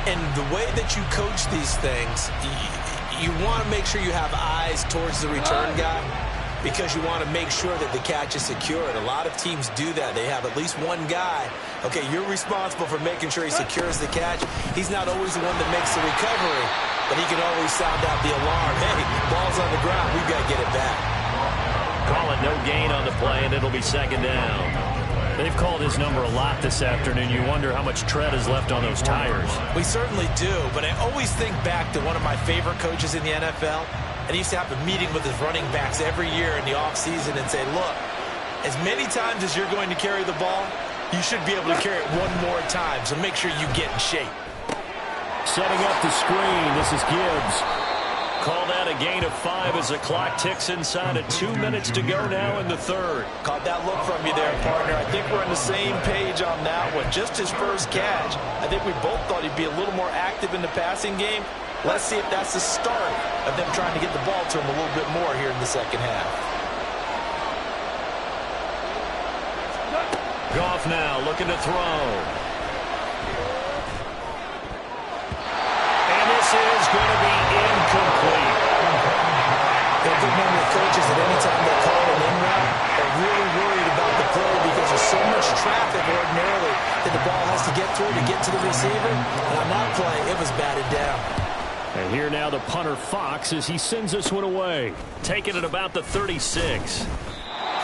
And the way that you coach these things, you want to make sure you have eyes towards the return guy because you want to make sure that the catch is secured. A lot of teams do that. They have at least one guy. Okay, you're responsible for making sure he secures the catch. He's not always the one that makes the recovery, but he can always sound out the alarm. Hey, ball's on the ground. We've got to get it back. Call it no gain on the play, and it'll be second down. They've called his number a lot this afternoon. You wonder how much tread is left on those tires. We certainly do, but I always think back to one of my favorite coaches in the NFL, and he used to have a meeting with his running backs every year in the offseason and say, look, as many times as you're going to carry the ball, you should be able to carry it one more time, so make sure you get in shape. Setting up the screen, this is Gibbs. Call that a gain of 5 as the clock ticks inside of 2 minutes to go now in the third. Caught that look from you there, partner. I think we're on the same page on that one. Just his first catch. I think we both thought he'd be a little more active in the passing game. Let's see if that's the start of them trying to get the ball to him a little bit more here in the second half. Goff now looking to throw. And this is going to be incomplete. Got a good number of coaches that anytime they call an in route, they're really worried about the play because there's so much traffic ordinarily that the ball has to get through to get to the receiver. And on that play, it was batted down. And here now the punter Fox as he sends this one away. Taking it about the 36.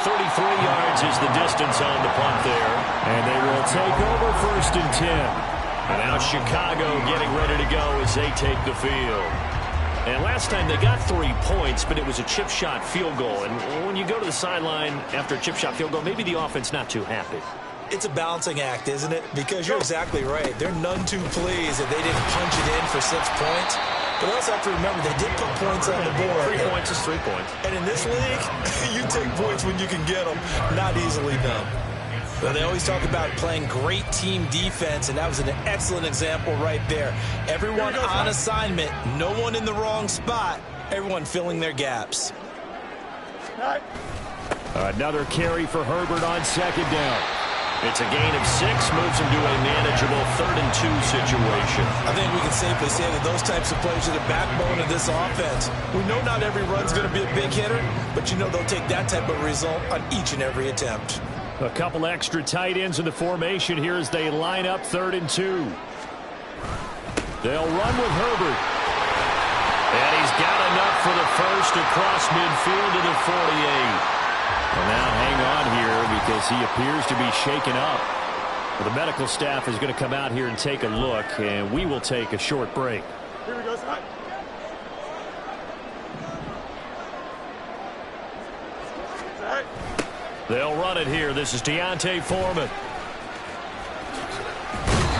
33 yards is the distance on the punt there. And they will take over 1st and 10. And now Chicago getting ready to go as they take the field. And last time they got 3 points, but it was a chip shot field goal. And when you go to the sideline after a chip shot field goal, maybe the offense not too happy. It's a balancing act, isn't it? Because you're exactly right. They're none too pleased that they didn't punch it in for 6 points. But also have to remember, they did put points on the board. 3 points is 3 points. And in this league, you take points when you can get them. Not easily done. But they always talk about playing great team defense, and that was an excellent example right there. Everyone on assignment, no one in the wrong spot, everyone filling their gaps. Another carry for Herbert on 2nd down. It's a gain of 6, moves him to a manageable 3rd and 2 situation. I think we can safely say that those types of plays are the backbone of this offense. We know not every run's going to be a big hitter, but you know they'll take that type of result on each and every attempt. A couple extra tight ends in the formation here as they line up 3rd and 2. They'll run with Herbert. And he's got enough for the first across midfield to the 48. Well, now hang on here because he appears to be shaken up. Well, the medical staff is going to come out here and take a look, and we will take a short break. Here we go, son. They'll run it here. This is D'Onta Foreman.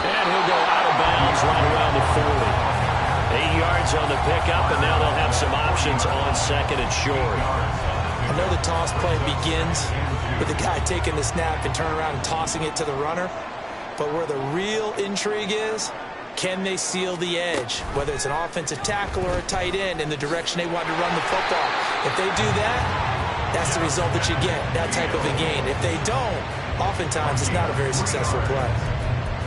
And he'll go out of bounds right around the 40. 8 yards on the pickup, and now they'll have some options on 2nd and short. I know the toss play begins with the guy taking the snap and turn around and tossing it to the runner. But where the real intrigue is, can they seal the edge? Whether it's an offensive tackle or a tight end in the direction they want to run the football. If they do that, that's the result that you get, that type of a gain. If they don't, oftentimes it's not a very successful play.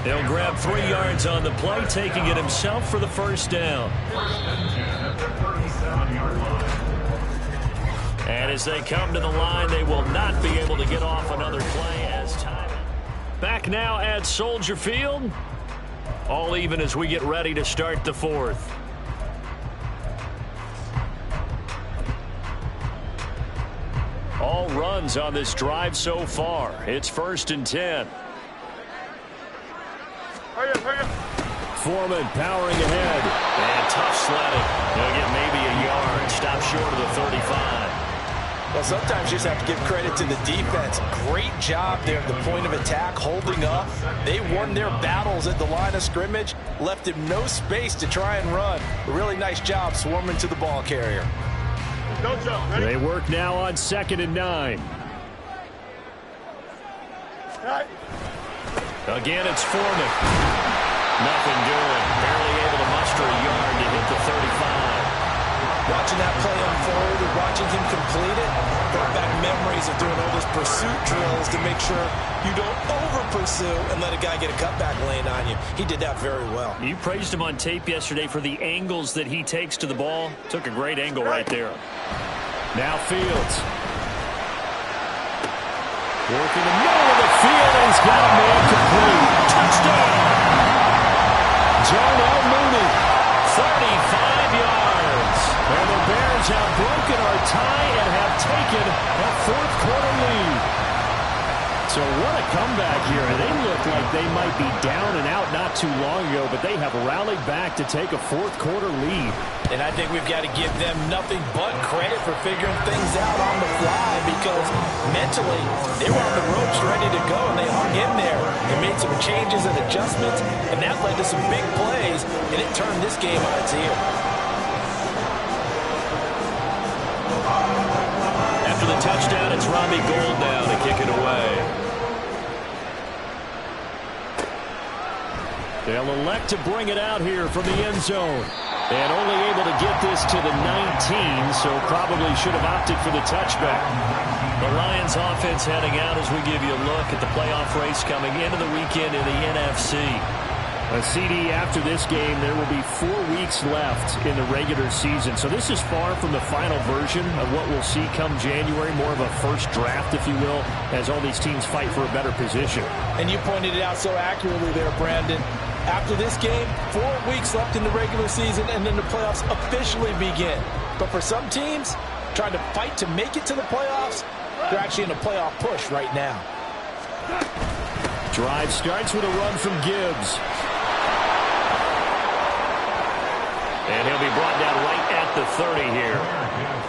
They'll grab 3 yards on the play, taking it himself for the 1st down. And as they come to the line, they will not be able to get off another play as time. Back now at Soldier Field. All even as we get ready to start the 4th. All runs on this drive so far. It's 1st and 10. Hurry up. Foreman powering ahead. And tough sledding. They'll get maybe a yard. Stop short of the 35. Well, sometimes you just have to give credit to the defense. Great job there at the point of attack, holding up. They won their battles at the line of scrimmage, left him no space to try and run. A really nice job swarming to the ball carrier. Don't jump. Ready? They work now on 2nd and 9. Right. Again, it's Foreman. Nothing doing. Barely able to muster a yard to hit the 35. Watching that play unfold and watching him complete it brought back memories of doing all those pursuit drills to make sure you don't over-pursue and let a guy get a cutback lane on you. He did that very well. You praised him on tape yesterday for the angles that he takes to the ball. Took a great angle right there. Now Fields. Working the middle of the field, and he's got a man complete. Touchdown! Darnell Mooney, 35 yards. And the Bears have broken our tie and have taken a fourth-quarter lead. So what a comeback here. They look like they might be down and out not too long ago, but they have rallied back to take a fourth-quarter lead. And I think we've got to give them nothing but credit for figuring things out on the fly, because mentally they were on the ropes ready to go, and they hung in there and made some changes and adjustments, and that led to some big plays, and it turned this game on its ear. After the touchdown, it's Robbie Gould now to kick it away. They'll elect to bring it out here from the end zone. And only able to get this to the 19, so probably should have opted for the touchback. The Lions offense heading out as we give you a look at the playoff race coming into the weekend in the NFC. A CD after this game, there will be 4 weeks left in the regular season. So this is far from the final version of what we'll see come January, more of a first draft, if you will, as all these teams fight for a better position. And you pointed it out so accurately there, Brandon. After this game, 4 weeks left in the regular season, and then the playoffs officially begin. But for some teams, trying to fight to make it to the playoffs, they're actually in a playoff push right now. Drive starts with a run from Gibbs. And he'll be brought down right at the 30 here.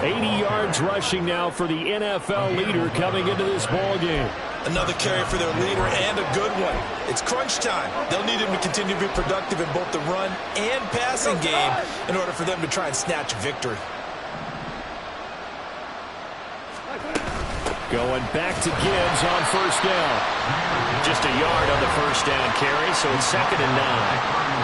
80 yards rushing now for the NFL leader coming into this ball game. Another carry for their leader, and a good one. It's crunch time. They'll need him to continue to be productive in both the run and passing game in order for them to try and snatch a victory. Going back to Gibbs on first down. Just a yard on the first down carry, so it's 2nd and 9.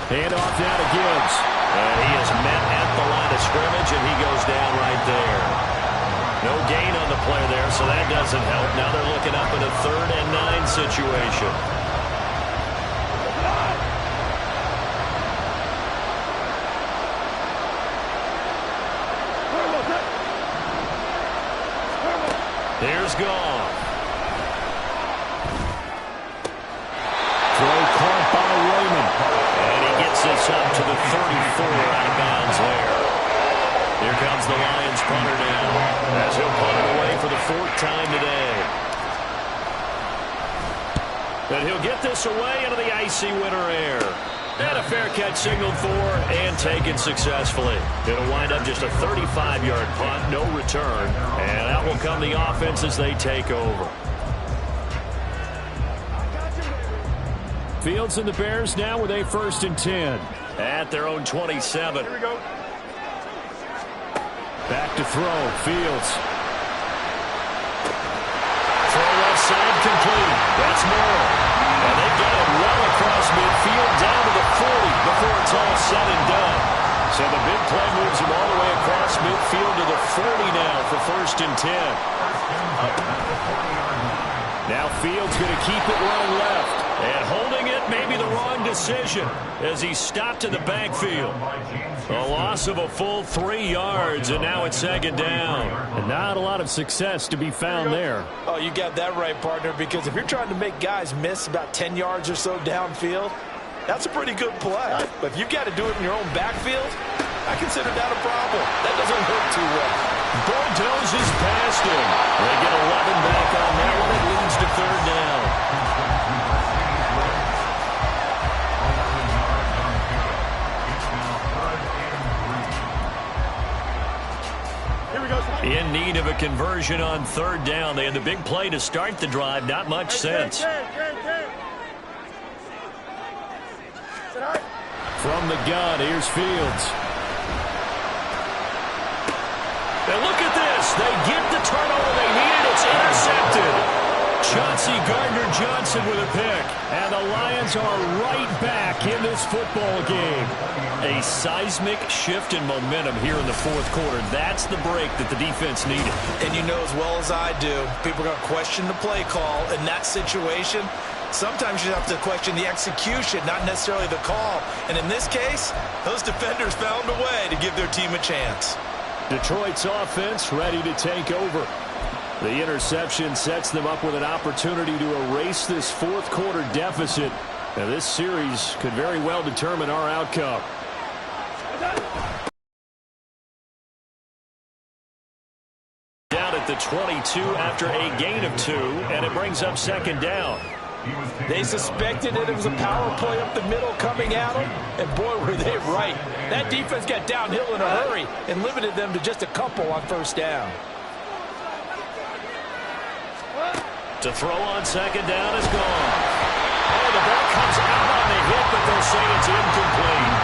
Handoff now to Gibbs. And he is met at the line of scrimmage, and he goes down right there. No gain on the play there, so that doesn't help. Now they're looking up in a 3rd and 9 situation. Here's Goff. Throw caught by Raymond. And he gets this up to the 34 out of bounds there. Here comes the Lions punter now, as he'll punt it away for the 4th time today. But he'll get this away into the icy winter air. And a fair catch signaled for and taken successfully. It'll wind up just a 35-yard punt, no return. And out will come the offense as they take over. Fields and the Bears now with a 1st and 10. At their own 27. Here we go. Back to throw. Fields. Throw left side complete. That's Morrow. And they've got it well across midfield down to the 40 before it's all said and done. So the big play moves him all the way across midfield to the 40 now for 1st and 10. Now Fields going to keep it running left. And holding it may be the wrong decision as he stopped in the backfield. A loss of a full 3 yards, and now it's 2nd down. And not a lot of success to be found there. Oh, you got that right, partner, because if you're trying to make guys miss about 10 yards or so downfield, that's a pretty good play. But if you've got to do it in your own backfield, I consider that a problem. That doesn't work too well. Bordeaux is past him. They get 11 back on that one. It leads to 3rd down. conversion on third down. They had the big play to start the drive. Not much sense. From the gun, here's Fields. And look at this. They get the turnover they needed. It's intercepted. Chauncey Gardner-Johnson with a pick. And the Lions are right back in this football game. A seismic shift in momentum here in the fourth quarter. That's the break that the defense needed. And you know as well as I do, people are going to question the play call in that situation. Sometimes you have to question the execution, not necessarily the call. And in this case, those defenders found a way to give their team a chance. Detroit's offense ready to take over. The interception sets them up with an opportunity to erase this fourth quarter deficit. Now this series could very well determine our outcome. Down at the 22 after a gain of 2, and it brings up second down. They suspected that it was a power play up the middle coming at them, and boy, were they right. That defense got downhill in a hurry and limited them to just a couple on first down. To throw on second down is gone. Oh, the ball comes out on the hit, but they'll say it's incomplete.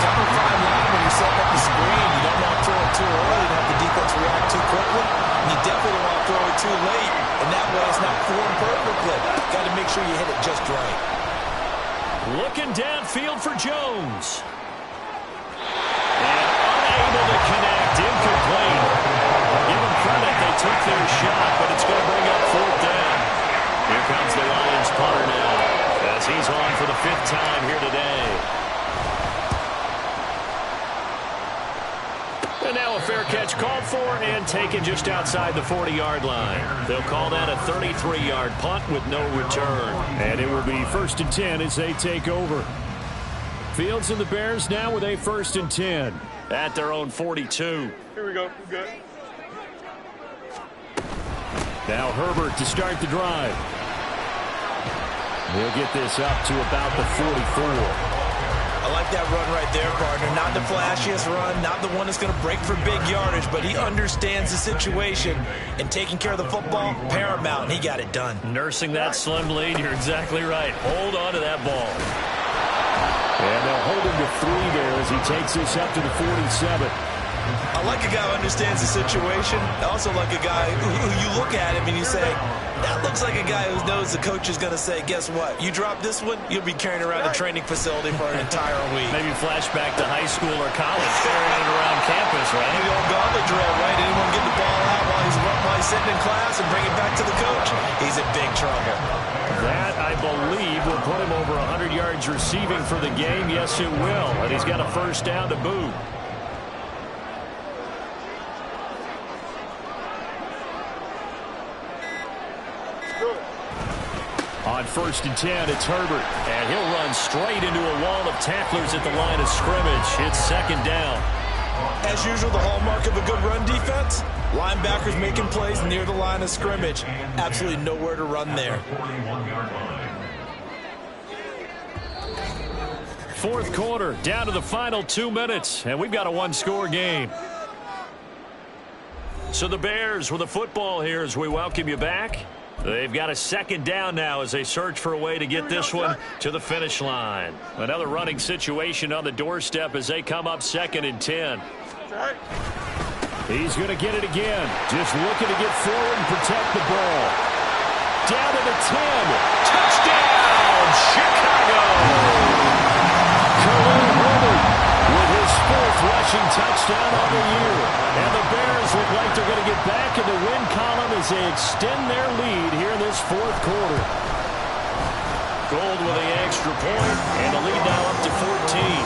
Kind of fine line when you're setting up the screen. You don't want to throw it too early to have the defense react too quickly. And you definitely don't want to throw it too late. And that way it's not formed perfectly. Got to make sure you hit it just right. Looking downfield for Jones. And unable to connect. Incomplete. Give them credit. They took their shot, but it's going to bring up fourth down. Here comes the Lions punter now, as he's on for the 5th time here today. And now a fair catch called for and taken just outside the 40-yard line. They'll call that a 33-yard punt with no return. And it will be 1st and 10 as they take over. Fields and the Bears now with a 1st and 10. At their own 42. Here we go. We're good. Now Herbert to start the drive. He'll get this up to about the 44. I like that run right there, partner. Not the flashiest run, not the one that's going to break for big yardage, but he understands the situation, and taking care of the football, paramount, and he got it done. Nursing that slim lead, you're exactly right. Hold on to that ball. And they'll hold him to 3 there as he takes this up to the 47. I like a guy who understands the situation. I also like a guy who you look at him and you say, that looks like a guy who knows the coach is going to say, guess what? You drop this one, you'll be carrying around a training facility for an entire week. Maybe flashback to high school or college, carrying it around campus, right? The old gauntlet drill, right? Anyone get the ball out while he's sitting in class and bring it back to the coach? He's in big trouble. That, I believe, will put him over 100 yards receiving for the game. Yes, it will. And he's got a first down to boot. On 1st and 10, it's Herbert. And he'll run straight into a wall of tacklers at the line of scrimmage. It's second down. As usual, the hallmark of a good run defense, linebackers making plays near the line of scrimmage. Absolutely nowhere to run there. 4th quarter, down to the final 2 minutes, and we've got a 1-score game. So the Bears with the football here as we welcome you back. They've got a second down now as they search for a way to get this one to the finish line. Another running situation on the doorstep as they come up 2nd and 10. He's going to get it again. Just looking to get forward and protect the ball. Down to the 10. Touchdown, Chicago! Khalil Herbert with his 4th rushing touchdown of the year. And the Bears look like they're going to get back in the win column as they extend their lead here in this 4th quarter. Gold with the extra point, and the lead now up to 14.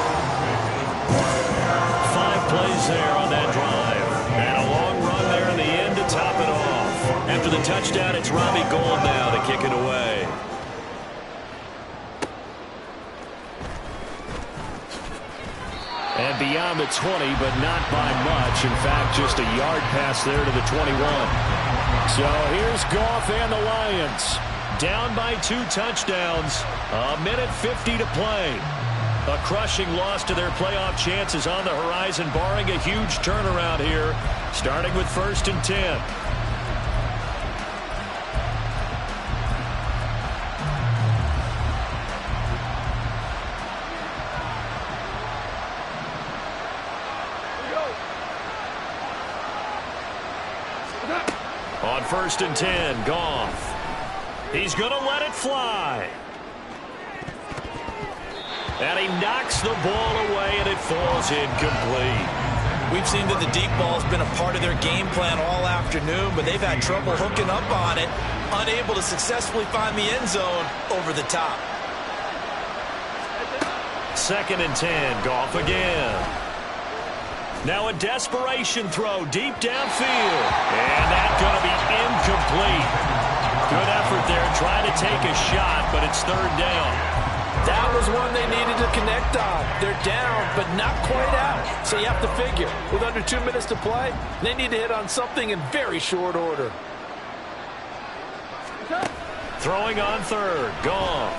5 plays there on that drive. And a long run there in the end to top it off. After the touchdown, it's Robbie Gould now to kick it away. And beyond the 20, but not by much. In fact, just a yard pass there to the 21. So here's Goff and the Lions. Down by 2 touchdowns. 1:50 to play. A crushing loss to their playoff chances on the horizon, barring a huge turnaround here, starting with 1st and 10. On 1st and 10, Goff. He's going to let it fly. And he knocks the ball away, and it falls incomplete. We've seen that the deep ball's been a part of their game plan all afternoon, but they've had trouble hooking up on it, unable to successfully find the end zone over the top. 2nd and 10, Goff again. Now a desperation throw deep downfield. And that's going to be incomplete. Good effort there trying to take a shot, but it's 3rd down. That was one they needed to connect on. They're down, but not quite out. So you have to figure, with under 2 minutes to play, they need to hit on something in very short order. Throwing on 3rd, Goff.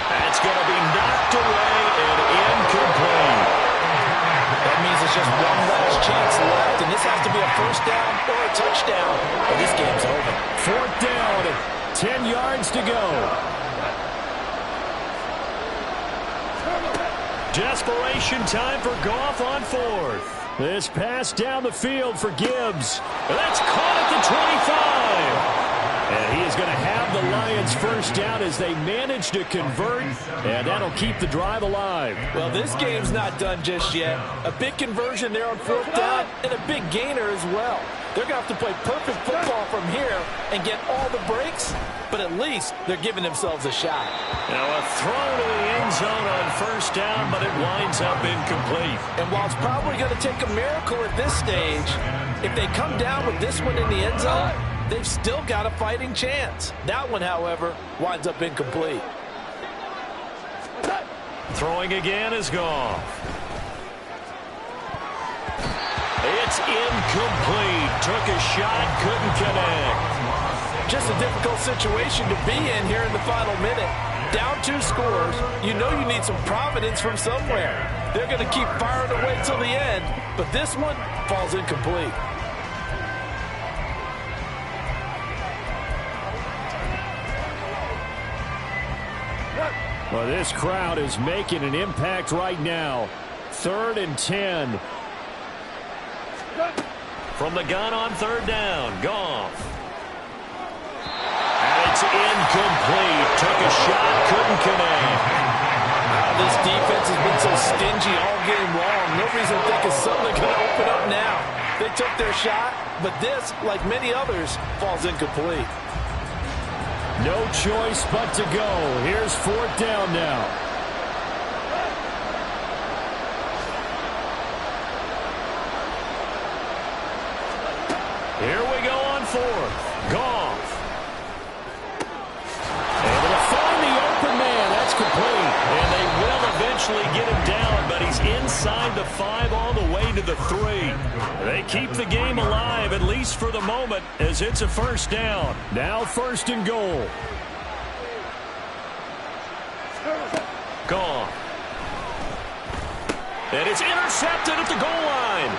That's going to be knocked away and incomplete. That means it's just one last chance left, and this has to be a 1st down or a touchdown, or this game's over. 4th down, 10 yards to go. Desperation time for Goff on 4th. This pass down the field for Gibbs. That's caught at the 25. And he is going to have the Lions 1st down as they manage to convert, and that'll keep the drive alive. Well, this game's not done just yet. A big conversion there on 4th down and a big gainer as well. They're going to have to play perfect football from here and get all the breaks, but at least they're giving themselves a shot. Now a throw to the end zone on 1st down, but it winds up incomplete. And while it's probably going to take a miracle at this stage, if they come down with this one in the end zone, they've still got a fighting chance. That one, however, winds up incomplete. Throwing again is Goff. It's incomplete. Took a shot, couldn't connect. Just a difficult situation to be in here in the final minute. Down 2 scores, you know you need some providence from somewhere. They're going to keep firing away till the end, but this one falls incomplete. Well, this crowd is making an impact right now. 3rd and 10. From the gun on 3rd down, Goff. And it's incomplete. Took a shot, couldn't connect. This defense has been so stingy all game long. No reason to think it's suddenly going to open up now. They took their shot, but this, like many others, falls incomplete. No choice but to go. Here's 4th down now. Here we go on 4th. Goff. Able to find the open man. That's complete. And they will eventually get him down, but he's inside the 5 all the way to the 3. They keep the game alive, at least for the moment, as it's a 1st down. Now 1st and goal. Goff. And it's intercepted at the goal line.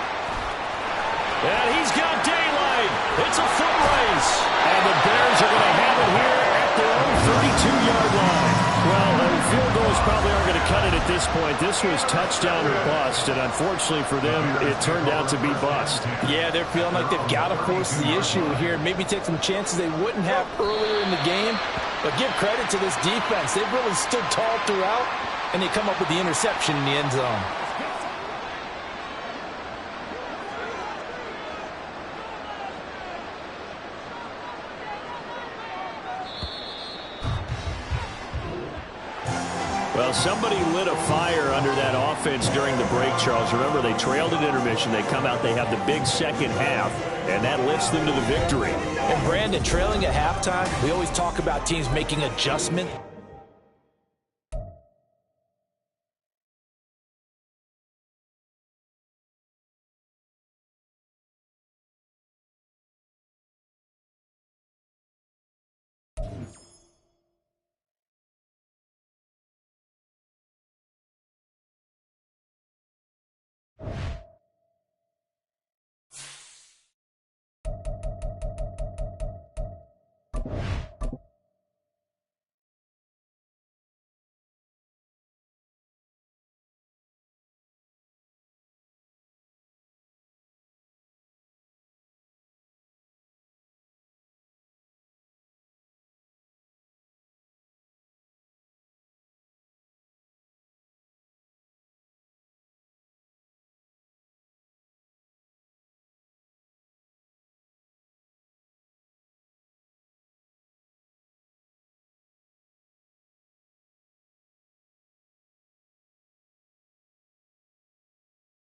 And he's got daylight. It's a foot race. And the Bears are going to have it here at their own 32-yard line. Well, the field goals probably aren't going to cut it at this point. This was touchdown or bust, and unfortunately for them, it turned out to be bust. Yeah, they're feeling like they've got to force the issue here. Maybe take some chances they wouldn't have earlier in the game. But give credit to this defense. They've really stood tall throughout, and they come up with the interception in the end zone. Well, somebody lit a fire under that offense during the break, Charles. Remember, they trailed at intermission. They come out, they have the big second half, and that lifts them to the victory. And Brandon, trailing at halftime, we always talk about teams making adjustments.